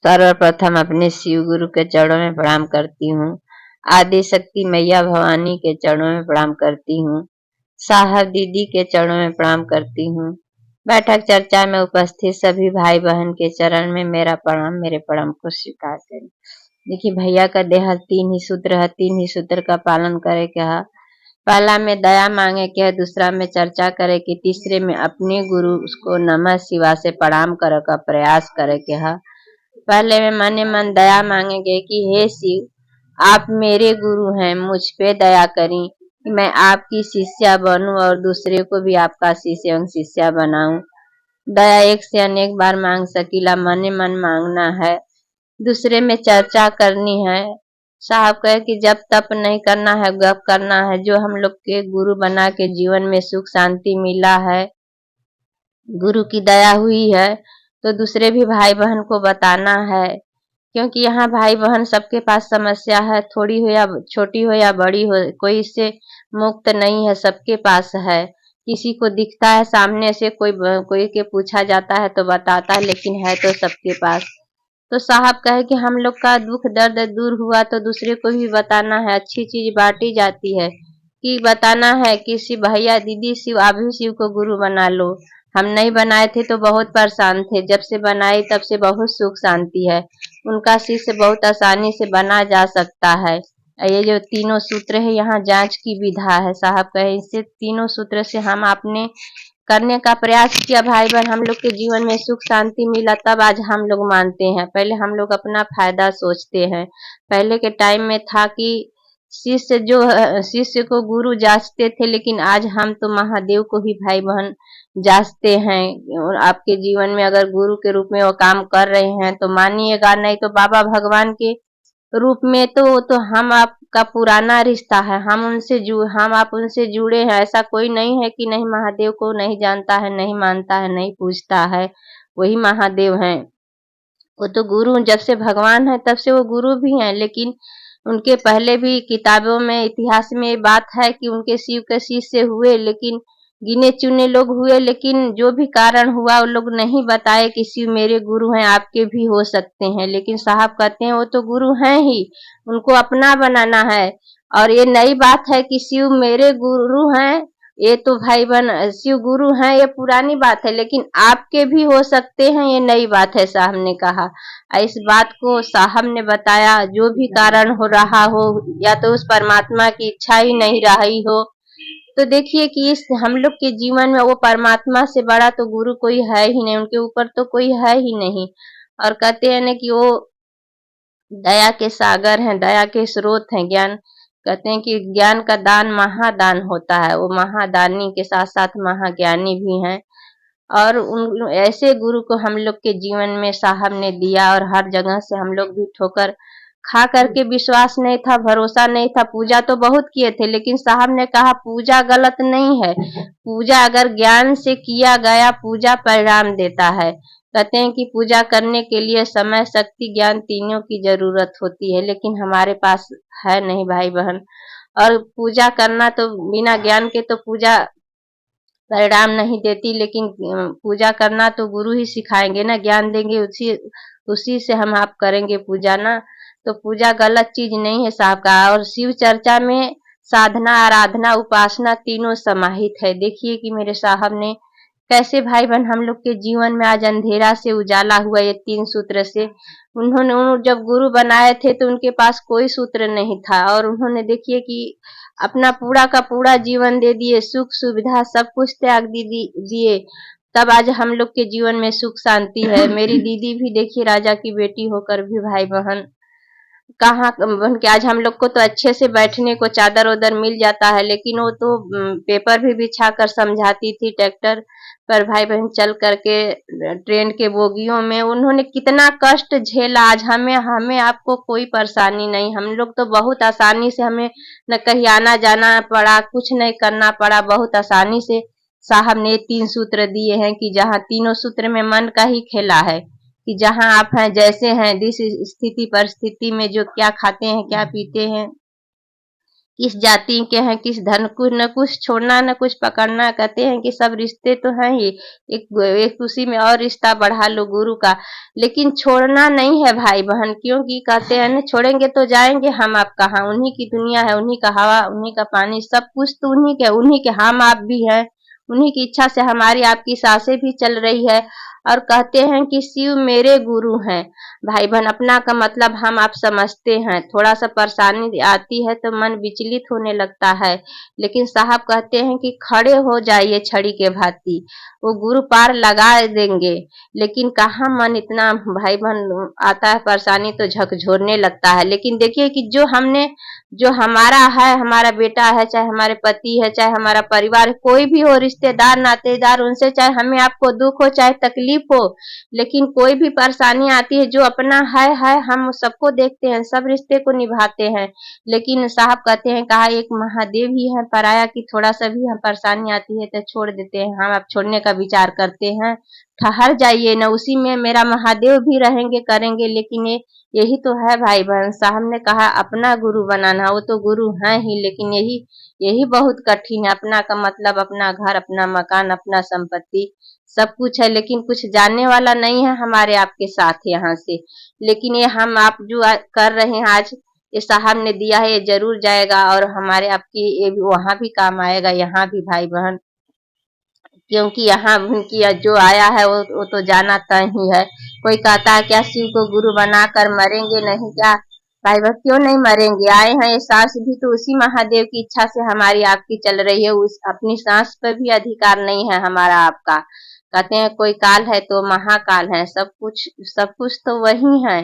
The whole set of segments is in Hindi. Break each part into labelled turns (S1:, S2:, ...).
S1: सर्वप्रथम अपने शिव गुरु के चरणों में प्रणाम करती हूँ। आदि शक्ति मैया भवानी के चरणों में प्रणाम करती हूँ। साहब दीदी के चरणों में प्रणाम करती हूँ। बैठक चर्चा में उपस्थित सभी भाई बहन के चरण में मेरा प्रणाम, मेरे प्रणाम को स्वीकार करें। देखिए भैया का देह 3 ही सूत्र है, 3 ही सूत्र का पालन करे क्या। पहला में दया मांगे क्या, दूसरा में चर्चा करे कि, तीसरे में अपने गुरु उसको नमः शिवाय से प्रणाम करे का प्रयास करे क्या। पहले में मन मन दया मांगेंगे कि हे शिव आप मेरे गुरु हैं, मुझ पे दया करें कि मैं आपकी शिष्या बनूं और दूसरे को भी आपका शिष्य एवं शिष्या बनाऊं। दया एक से अनेक बार मांग सकीला, मन मन मांगना है। दूसरे में चर्चा करनी है। साहब कहे कि जब तप नहीं करना है, गप करना है। जो हम लोग के गुरु बना के जीवन में सुख शांति मिला है, गुरु की दया हुई है, तो दूसरे भी भाई बहन को बताना है। क्योंकि यहाँ भाई बहन सबके पास समस्या है, थोड़ी हो या छोटी हो या बड़ी हो, कोई इससे मुक्त नहीं है, सबके पास है। किसी को दिखता है सामने से, कोई के पूछा जाता है तो बताता है, लेकिन है तो सबके पास। तो साहब कहे कि हम लोग का दुख दर्द दूर हुआ तो दूसरे को भी बताना है। अच्छी चीज बांटी जाती है कि बताना है कि शिव भैया दीदी शिव आप भी शिव को गुरु बना लो। हम नहीं बनाए थे तो बहुत परेशान थे, जब से बनाई तब से बहुत सुख शांति है। उनका शिष्य बहुत आसानी से बना जा सकता है। ये जो तीनों सूत्र है यहाँ जांच की विधा है। साहब कहे इससे तीनों सूत्र से हम आपने करने का प्रयास किया भाई बहन, हम लोग के जीवन में सुख शांति मिला, तब आज हम लोग मानते हैं। पहले हम लोग अपना फायदा सोचते हैं। पहले के टाइम में था कि शिष्य को गुरु जांचते थे, लेकिन आज हम तो महादेव को ही भाई बहन जांचते हैं। और आपके जीवन में अगर गुरु के रूप में वो काम कर रहे हैं तो मानिएगा, नहीं तो बाबा भगवान के रूप में तो हम आपका पुराना रिश्ता है। हम आप उनसे जुड़े हैं। ऐसा कोई नहीं है कि नहीं महादेव को नहीं जानता है, नहीं मानता है, नहीं पूजता है। वही महादेव हैं। वो तो गुरु जब से भगवान है तब से वो गुरु भी हैं, लेकिन उनके पहले भी किताबों में इतिहास में बात है कि उनके शिव के शिष्य हुए, लेकिन गिने चुने लोग हुए। लेकिन जो भी कारण हुआ वो लोग नहीं बताए कि शिव मेरे गुरु हैं, आपके भी हो सकते हैं। लेकिन साहब कहते हैं वो तो गुरु हैं ही, उनको अपना बनाना है। और ये नई बात है कि शिव मेरे गुरु हैं, ये तो भाई बहन शिव गुरु हैं, ये पुरानी बात है, लेकिन आपके भी हो सकते हैं, ये नई बात है। साहब ने कहा इस बात को साहब ने बताया। जो भी कारण हो रहा हो, या तो उस परमात्मा की इच्छा ही नहीं रही हो, तो देखिए कि इस हम लोग के जीवन में वो परमात्मा से बड़ा तो गुरु कोई है ही नहीं, उनके ऊपर तो कोई है ही नहीं। और कहते हैं ना कि वो दया के सागर हैं, दया के स्रोत हैं। ज्ञान कहते हैं कि ज्ञान का दान महादान होता है। वो महादानी के साथ साथ महाज्ञानी भी हैं। और उन ऐसे गुरु को हम लोग के जीवन में साहब ने दिया, और हर जगह से हम लोग भी ठोकर खा करके, विश्वास नहीं था, भरोसा नहीं था। पूजा तो बहुत किए थे, लेकिन साहब ने कहा पूजा गलत नहीं है। पूजा अगर ज्ञान से किया गया, पूजा परिणाम देता है। कहते हैं कि पूजा करने के लिए समय शक्ति ज्ञान तीनों की जरूरत होती है, लेकिन हमारे पास है नहीं भाई बहन। और पूजा करना तो बिना ज्ञान के तो पूजा परिणाम नहीं देती, लेकिन पूजा करना तो गुरु ही सिखाएंगे ना, ज्ञान देंगे, उसी उसी से हम आप करेंगे पूजा ना। तो पूजा गलत चीज नहीं है साहब का। और शिव चर्चा में साधना आराधना उपासना तीनों समाहित है। देखिए कि मेरे साहब ने कैसे भाई बहन हम लोग के जीवन में आज अंधेरा से उजाला हुआ, ये 3 सूत्र से। जब गुरु बनाए थे तो उनके पास कोई सूत्र नहीं था, और उन्होंने देखिए कि अपना पूरा का पूरा जीवन दे दिए, सुख सुविधा सब कुछ त्याग दिए। तब आज हम लोग के जीवन में सुख शांति है। मेरी दीदी भी देखिए राजा की बेटी होकर भी भाई बहन कहाँ बन के, आज हम लोग को तो अच्छे से बैठने को चादर उदर मिल जाता है, लेकिन वो तो पेपर भी बिछा कर समझाती थी ट्रैक्टर पर भाई बहन चल करके, ट्रेन के बोगियों में उन्होंने कितना कष्ट झेला। आज हमें हमें आपको कोई परेशानी नहीं, हम लोग तो बहुत आसानी से, हमें न कहीं आना जाना पड़ा, कुछ नहीं करना पड़ा, बहुत आसानी से साहब ने 3 सूत्र दिए हैं कि जहाँ तीनों सूत्र में मन का ही खेला है कि जहाँ आप हैं, जैसे हैं, जिस स्थिति परिस्थिति में जो क्या खाते हैं क्या पीते हैं, किस जाति के हैं, किस धर्म, कुछ न कुछ छोड़ना न कुछ पकड़ना। कहते हैं कि सब रिश्ते तो हैं ही, एक उसी में और रिश्ता बढ़ा लो गुरु का, लेकिन छोड़ना नहीं है भाई बहन। क्योंकि कहते हैं ना, छोड़ेंगे तो जाएंगे हम आप कहाँ। उन्हीं की दुनिया है, उन्हीं का हवा, उन्हीं का पानी, सब कुछ तो उन्हीं के हम आप भी हैं। उन्हीं की इच्छा से हमारी आपकी सांसें भी चल रही है। और कहते हैं कि शिव मेरे गुरु हैं। भाई बहन, अपना का मतलब हम आप समझते हैं। थोड़ा सा परेशानी आती है तो मन विचलित होने लगता है, लेकिन साहब कहते हैं कि खड़े हो जाइए छड़ी के भांति, वो गुरु पार लगा देंगे। लेकिन कहाँ मन इतना भाई बहन आता है, परेशानी तो झकझोरने लगता है। लेकिन देखिए कि जो हमारा है, हमारा बेटा है, चाहे हमारे पति है, चाहे हमारा परिवार, कोई भी हो, रिश्तेदार नातेदार, उनसे चाहे हमें आपको दुख हो, चाहे तकलीफ हो, लेकिन कोई भी परेशानी आती है, जो अपना है, हम सबको देखते हैं, सब रिश्ते को निभाते हैं। लेकिन साहब कहते हैं, कहा एक महादेव ही है पराया, कि थोड़ा सा भी हम परेशानी आती है तो छोड़ देते हैं। हम आप छोड़ने का विचार करते हैं, ठहर जाइए न, उसी में मेरा महादेव भी रहेंगे, करेंगे। लेकिन यही तो है भाई बहन। साहब ने कहा अपना गुरु बनाना, वो तो गुरु हैं ही, लेकिन यही यही बहुत कठिन है। अपना का मतलब अपना घर, अपना मकान, अपना संपत्ति, सब कुछ है, लेकिन कुछ जानने वाला नहीं है हमारे आपके साथ यहाँ से। लेकिन ये हम आप जो कर रहे हैं आज, ये साहब ने दिया है, ये जरूर जाएगा, और हमारे आपकी ये भी वहां भी काम आएगा, यहाँ भी भाई बहन। क्योंकि यहाँ उनकी जो आया है वो तो जाना तय ही है। कोई कहता है क्या शिव को गुरु बनाकर मरेंगे नहीं क्या? भाई बहन, क्यों नहीं मरेंगे? आए हैं, ये सांस भी तो उसी महादेव की इच्छा से हमारी आपकी चल रही है। उस अपनी सांस पर भी अधिकार नहीं है हमारा आपका। कहते हैं कोई काल है तो महाकाल है, सब कुछ तो वही है।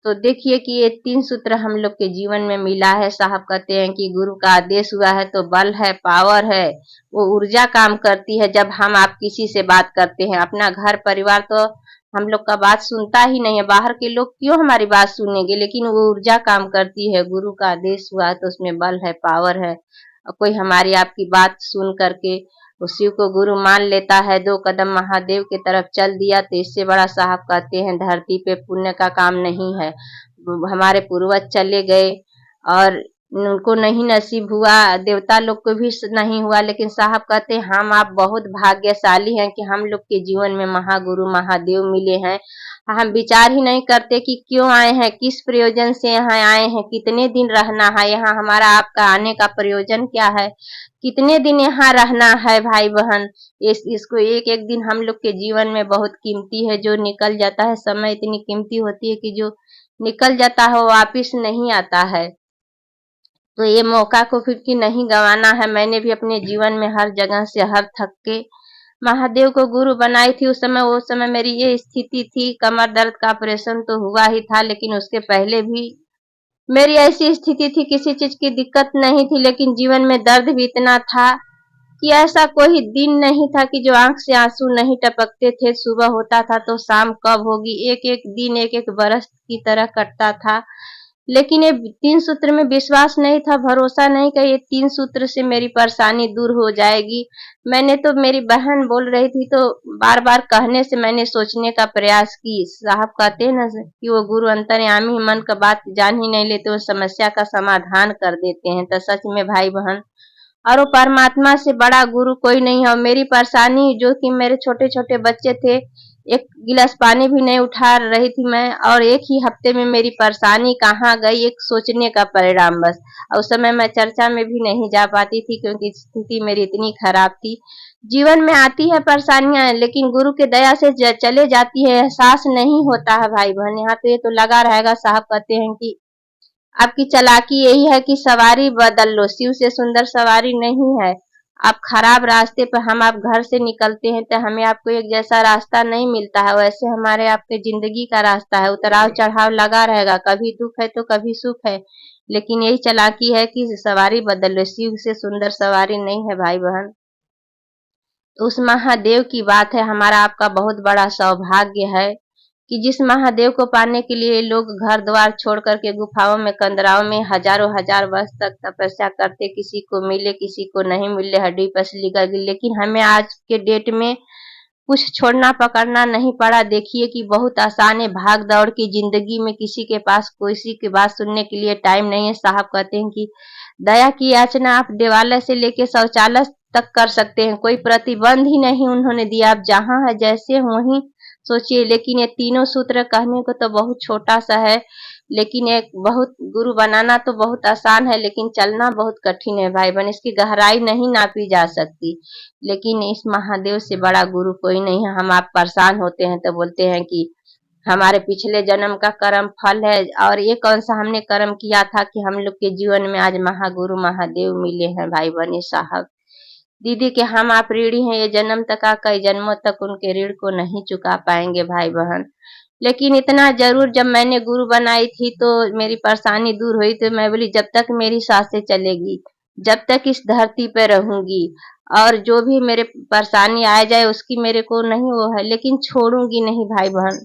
S1: तो देखिए कि ये 3 सूत्र हम लोग के जीवन में मिला है। साहब कहते हैं कि गुरु का आदेश हुआ है तो बल है, पावर है, वो ऊर्जा काम करती है। जब हम आप किसी से बात करते हैं, अपना घर परिवार तो हम लोग का बात सुनता ही नहीं है, बाहर के लोग क्यों हमारी बात सुनेंगे, लेकिन वो ऊर्जा काम करती है। गुरु का आदेश हुआ है तो उसमें बल है, पावर है। और कोई हमारी आपकी बात सुन करके वो शिव को गुरु मान लेता है, 2 कदम महादेव की तरफ चल दिया, तो इससे बड़ा साहब कहते हैं धरती पे पुण्य का काम नहीं है। हमारे पूर्वज चले गए और उनको नहीं नसीब हुआ, देवता लोग को भी नहीं हुआ, लेकिन साहब कहते हैं हम आप बहुत भाग्यशाली हैं कि हम लोग के जीवन में महागुरु महादेव मिले हैं। हम विचार ही नहीं करते कि क्यों आए हैं, किस प्रयोजन से यहाँ आए हैं, कितने दिन रहना है यहाँ, हमारा आपका आने का प्रयोजन क्या है, कितने दिन यहाँ रहना है भाई बहन। इसको एक एक दिन हम लोग के जीवन में बहुत कीमती है, जो निकल जाता है। समय इतनी कीमती होती है कि जो निकल जाता है वो वापिस नहीं आता है। तो ये मौका को फिर कि नहीं गंवाना है। मैंने भी अपने जीवन में हर जगह से हर थक के महादेव को गुरु बनाई थी। उस समय मेरी ये स्थिति थी, कमर दर्द का ऑपरेशन तो हुआ ही था, लेकिन उसके पहले भी मेरी ऐसी स्थिति थी, किसी चीज की दिक्कत नहीं थी, लेकिन जीवन में दर्द भी इतना था कि ऐसा कोई दिन नहीं था कि जो आंख से आंसू नहीं टपकते थे। सुबह होता था तो शाम कब होगी, एक एक दिन एक एक बरस की तरह कटता था। लेकिन ये 3 सूत्र में विश्वास नहीं था, भरोसा नहीं कि ये 3 सूत्र से मेरी परेशानी दूर हो जाएगी। मैंने तो, मेरी बहन बोल रही थी तो बार बार कहने से मैंने सोचने का प्रयास की। साहब कहते हैं ना कि वो गुरु अंतर्यामी, मन का बात जान ही नहीं लेते, वो समस्या का समाधान कर देते हैं। तो सच में भाई बहन, और वो परमात्मा से बड़ा गुरु कोई नहीं है। और मेरी परेशानी, जो कि मेरे छोटे छोटे बच्चे थे, एक गिलास पानी भी नहीं उठा रही थी मैं, और एक ही हफ्ते में मेरी परेशानी कहाँ गई, एक सोचने का परिणाम बस। और उस समय मैं चर्चा में भी नहीं जा पाती थी, क्योंकि स्थिति मेरी इतनी खराब थी। जीवन में आती है परेशानियां, लेकिन गुरु के दया से चले जाती है, एहसास नहीं होता है भाई बहन। यहाँ तो ये तो लगा रहेगा। साहब कहते हैं कि आपकी चालाकी यही है कि सवारी बदल लो, शिव से सुंदर सवारी नहीं है। आप खराब रास्ते पर, हम आप घर से निकलते हैं तो हमें आपको एक जैसा रास्ता नहीं मिलता है, वैसे हमारे आपके जिंदगी का रास्ता है, उतराव चढ़ाव लगा रहेगा, कभी दुख है तो कभी सुख है। लेकिन यही चालाकी है कि सवारी बदल लो, शिव से सुंदर सवारी नहीं है भाई बहन। तो उस महादेव की बात है, हमारा आपका बहुत बड़ा सौभाग्य है कि जिस महादेव को पाने के लिए लोग घर द्वार छोड़ करके गुफाओं में, कंदराओं में हजारों हजार वर्ष तक तपस्या करते, किसी को मिले किसी को नहीं मिले, हड्डी पसली गई। लेकिन हमें आज के डेट में कुछ छोड़ना पकड़ना नहीं पड़ा। देखिए कि बहुत आसान है, भाग दौड़ की जिंदगी में किसी के पास किसी की बात सुनने के लिए टाइम नहीं है। साहब कहते हैं कि दया की याचना आप देवालय से लेके शौचालय तक कर सकते हैं, कोई प्रतिबंध ही नहीं उन्होंने दिया। आप जहाँ है जैसे हो वहीं सोचिए। लेकिन ये तीनों सूत्र कहने को तो बहुत छोटा सा है, लेकिन एक बहुत गुरु बनाना तो बहुत आसान है, लेकिन चलना बहुत कठिन है भाई बहन। इसकी गहराई नहीं नापी जा सकती। लेकिन इस महादेव से बड़ा गुरु कोई नहीं है। हम आप परेशान होते हैं तो बोलते हैं कि हमारे पिछले जन्म का कर्म फल है, और ये कौन सा हमने कर्म किया था कि हम लोग के जीवन में आज महागुरु महादेव मिले हैं भाई बहन साहब। दीदी के हम आप ऋणी हैं, ये जन्म तक का कई जन्मों तक उनके ऋण को नहीं चुका पाएंगे भाई बहन। लेकिन इतना जरूर, जब मैंने गुरु बनाई थी तो मेरी परेशानी दूर हुई, तो मैं बोली जब तक मेरी सांसें चलेगी, जब तक इस धरती पे रहूंगी, और जो भी मेरे परेशानी आ जाए उसकी मेरे को नहीं वो है, लेकिन छोड़ूंगी नहीं भाई बहन।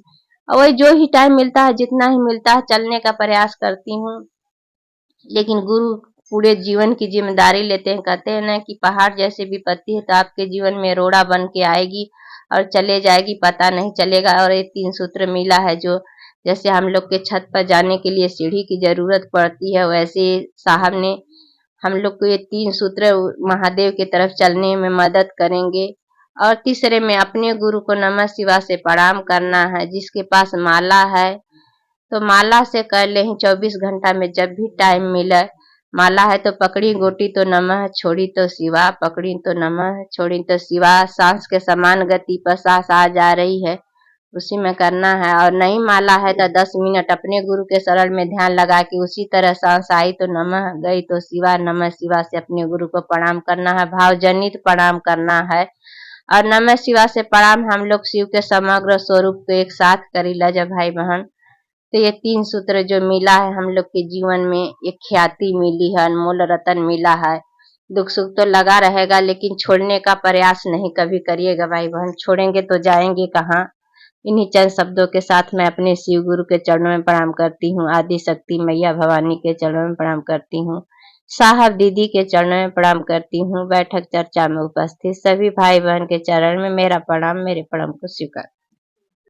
S1: और वही जो ही टाइम मिलता है, जितना ही मिलता है, चलने का प्रयास करती हूँ। लेकिन गुरु पूरे जीवन की जिम्मेदारी लेते हैं। कहते हैं ना कि पहाड़ जैसी विपत्ति है तो आपके जीवन में रोड़ा बन के आएगी और चले जाएगी, पता नहीं चलेगा। और ये तीन सूत्र मिला है, जो जैसे हम लोग के छत पर जाने के लिए सीढ़ी की जरूरत पड़ती है, वैसे साहब ने हम लोग को ये तीन सूत्र महादेव की तरफ चलने में मदद करेंगे। और तीसरे में अपने गुरु को नमः शिवाय से प्रणाम करना है। जिसके पास माला है तो माला से कर ले, 24 घंटा में जब भी टाइम मिले। माला है तो पकड़ी गोटी तो नमः, छोड़ी तो शिवा, पकड़ी तो नमः, छोड़ी तो शिवा। सांस के समान गति पर सांस आ जा रही है, उसी में करना है। और नहीं माला है तो 10 मिनट अपने गुरु के शरण में ध्यान लगा के उसी तरह सांस आई तो नमः, गई तो शिवा, नमः शिवा से अपने गुरु को प्रणाम करना है, भावजनित प्रणाम करना है। और नमः शिवा से प्रणाम हम लोग शिव के समग्र स्वरूप को एक साथ करीला जब भाई बहन। तो ये तीन सूत्र जो मिला है हम लोग के जीवन में, एक ख्याति मिली है, अनमोल रतन मिला है। दुख सुख तो लगा रहेगा, लेकिन छोड़ने का प्रयास नहीं कभी करिएगा भाई बहन। छोड़ेंगे तो जाएंगे कहाँ। इन्हीं चंद शब्दों के साथ मैं अपने शिव गुरु के चरणों में प्रणाम करती हूँ। आदि शक्ति मैया भवानी के चरणों में प्रणाम करती हूँ। साहब दीदी के चरणों में प्रणाम करती हूँ। बैठक चर्चा में उपस्थित सभी भाई बहन के चरण में मेरा प्रणाम, मेरे प्रणाम को स्वीकार।